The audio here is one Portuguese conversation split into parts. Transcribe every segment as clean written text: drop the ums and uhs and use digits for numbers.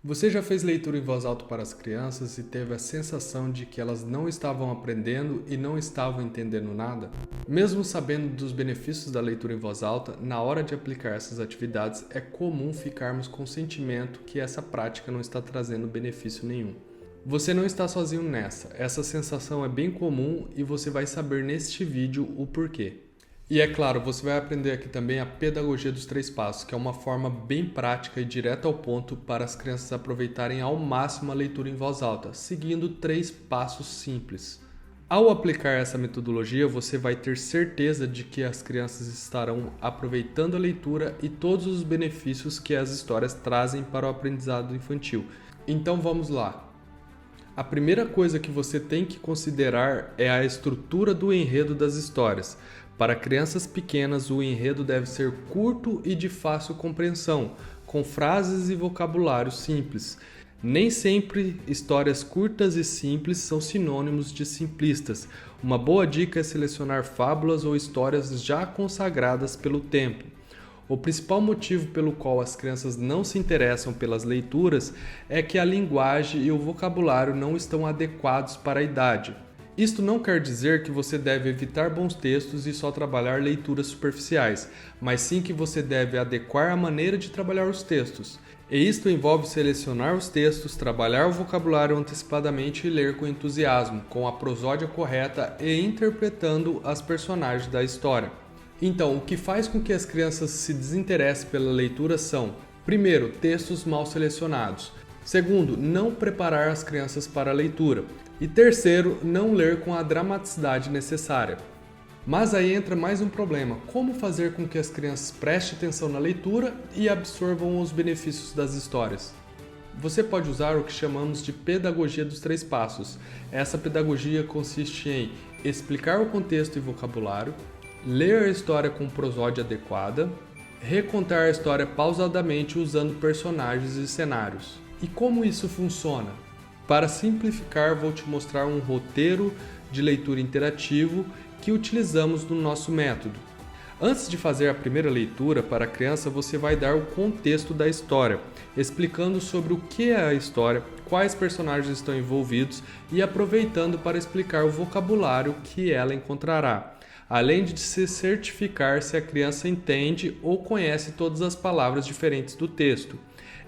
Você já fez leitura em voz alta para as crianças e teve a sensação de que elas não estavam aprendendo e não estavam entendendo nada? Mesmo sabendo dos benefícios da leitura em voz alta, na hora de aplicar essas atividades é comum ficarmos com o sentimento que essa prática não está trazendo benefício nenhum. Você não está sozinho nessa, essa sensação é bem comum e você vai saber neste vídeo o porquê. E é claro, você vai aprender aqui também a pedagogia dos 3 passos, que é uma forma bem prática e direta ao ponto para as crianças aproveitarem ao máximo a leitura em voz alta, seguindo 3 passos simples. Ao aplicar essa metodologia, você vai ter certeza de que as crianças estarão aproveitando a leitura e todos os benefícios que as histórias trazem para o aprendizado infantil. Então vamos lá! A primeira coisa que você tem que considerar é a estrutura do enredo das histórias. Para crianças pequenas, o enredo deve ser curto e de fácil compreensão, com frases e vocabulário simples. Nem sempre histórias curtas e simples são sinônimos de simplistas. Uma boa dica é selecionar fábulas ou histórias já consagradas pelo tempo. O principal motivo pelo qual as crianças não se interessam pelas leituras é que a linguagem e o vocabulário não estão adequados para a idade. Isto não quer dizer que você deve evitar bons textos e só trabalhar leituras superficiais, mas sim que você deve adequar a maneira de trabalhar os textos. E isto envolve selecionar os textos, trabalhar o vocabulário antecipadamente e ler com entusiasmo, com a prosódia correta e interpretando as personagens da história. Então, o que faz com que as crianças se desinteressem pela leitura são: primeiro, textos mal selecionados. Segundo, não preparar as crianças para a leitura. E terceiro, não ler com a dramaticidade necessária. Mas aí entra mais um problema: como fazer com que as crianças prestem atenção na leitura e absorvam os benefícios das histórias? Você pode usar o que chamamos de pedagogia dos 3 passos. Essa pedagogia consiste em explicar o contexto e vocabulário, ler a história com prosódia adequada, recontar a história pausadamente usando personagens e cenários. E como isso funciona? Para simplificar, vou te mostrar um roteiro de leitura interativo que utilizamos no nosso método. Antes de fazer a primeira leitura para a criança, você vai dar o contexto da história, explicando sobre o que é a história, quais personagens estão envolvidos e aproveitando para explicar o vocabulário que ela encontrará, além de se certificar se a criança entende ou conhece todas as palavras diferentes do texto.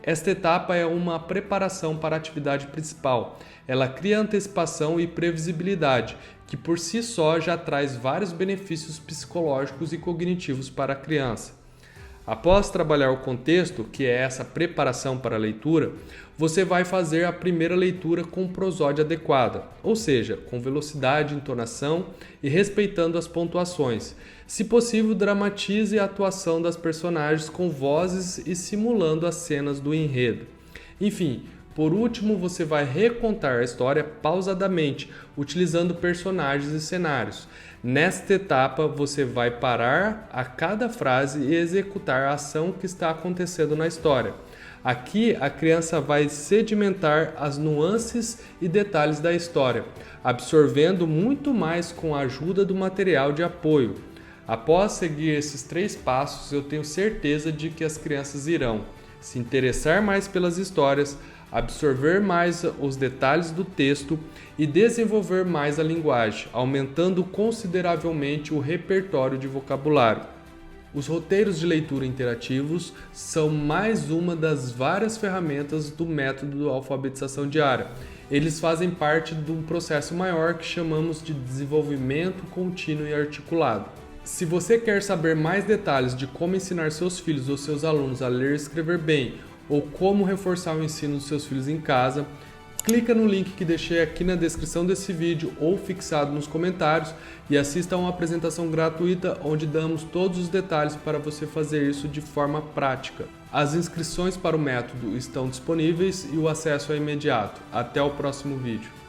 Esta etapa é uma preparação para a atividade principal. Ela cria antecipação e previsibilidade, que por si só já traz vários benefícios psicológicos e cognitivos para a criança. Após trabalhar o contexto, que é essa preparação para a leitura, você vai fazer a primeira leitura com prosódia adequada, ou seja, com velocidade, entonação e respeitando as pontuações. Se possível, dramatize a atuação das personagens com vozes e simulando as cenas do enredo. Enfim, por último, você vai recontar a história pausadamente, utilizando personagens e cenários. Nesta etapa, você vai parar a cada frase e executar a ação que está acontecendo na história. Aqui, a criança vai sedimentar as nuances e detalhes da história, absorvendo muito mais com a ajuda do material de apoio. Após seguir esses 3 passos, eu tenho certeza de que as crianças irão se interessar mais pelas histórias, absorver mais os detalhes do texto e desenvolver mais a linguagem, aumentando consideravelmente o repertório de vocabulário. Os roteiros de leitura interativos são mais uma das várias ferramentas do método de alfabetização diária. Eles fazem parte de um processo maior que chamamos de desenvolvimento contínuo e articulado. Se você quer saber mais detalhes de como ensinar seus filhos ou seus alunos a ler e escrever bem, ou como reforçar o ensino dos seus filhos em casa, clica no link que deixei aqui na descrição desse vídeo ou fixado nos comentários e assista a uma apresentação gratuita onde damos todos os detalhes para você fazer isso de forma prática. As inscrições para o método estão disponíveis e o acesso é imediato. Até o próximo vídeo.